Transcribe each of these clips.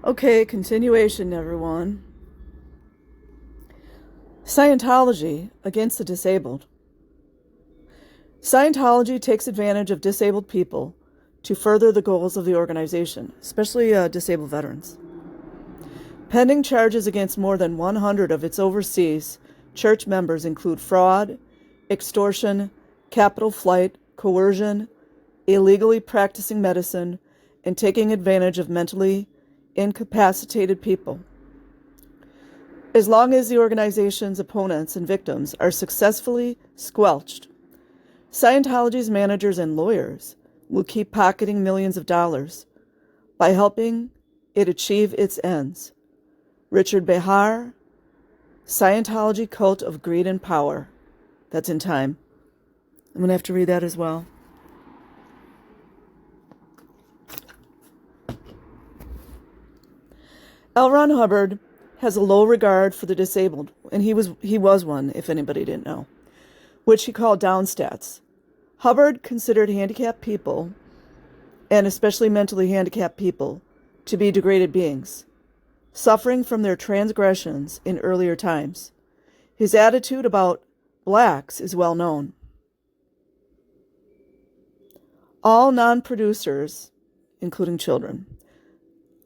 Okay, continuation, everyone. Scientology against the disabled. Scientology takes advantage of disabled people to further the goals of the organization, especially disabled veterans. Pending charges against more than 100 of its overseas church members include fraud, extortion, capital flight, coercion, illegally practicing medicine, and taking advantage of mentally incapacitated people. As long as the organization's opponents and victims are successfully squelched, Scientology's managers and lawyers will keep pocketing millions of dollars by helping it achieve its ends. Richard Behar, Scientology Cult of Greed and Power. That's in time. I'm going to have to read that as well. L. Ron Hubbard has a low regard for the disabled, and he was one, if anybody didn't know, which he called downstats. Hubbard considered handicapped people, and especially mentally handicapped people, to be degraded beings, suffering from their transgressions in earlier times. His attitude about blacks is well known. All non-producers, including children,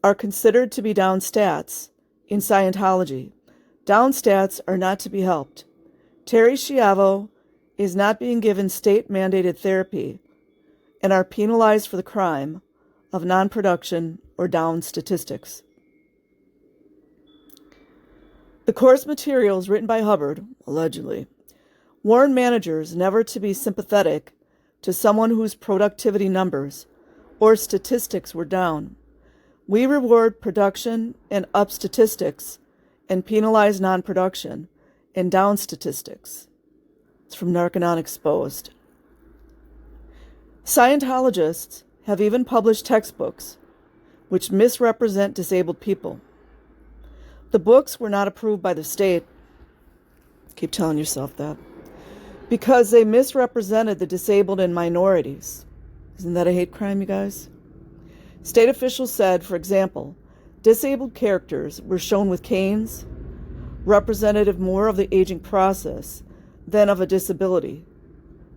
are considered to be downstats in Scientology. Downstats are not to be helped. Terry Schiavo is not being given state-mandated therapy and are penalized for the crime of non-production or down statistics. The course materials written by Hubbard, allegedly, warn managers never to be sympathetic to someone whose productivity numbers or statistics were down. We reward production and up statistics and penalize non-production and down statistics. It's from Narconon Exposed. Scientologists have even published textbooks which misrepresent disabled people. The books were not approved by the state. Keep telling yourself that. Because they misrepresented the disabled and minorities. Isn't that a hate crime, you guys? State officials said, for example, disabled characters were shown with canes, representative more of the aging process than of a disability,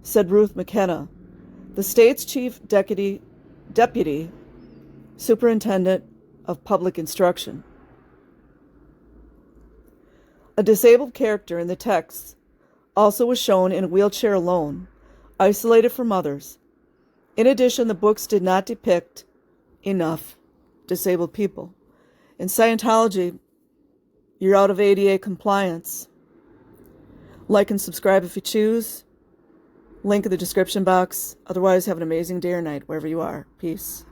said Ruth McKenna, the state's chief deputy superintendent of public instruction. A disabled character in the text also was shown in a wheelchair alone, isolated from others. In addition, the books did not depict enough disabled people. In Scientology, you're out of ADA compliance. Like and subscribe if you choose. Link in the description box. Otherwise, have an amazing day or night wherever you are. Peace.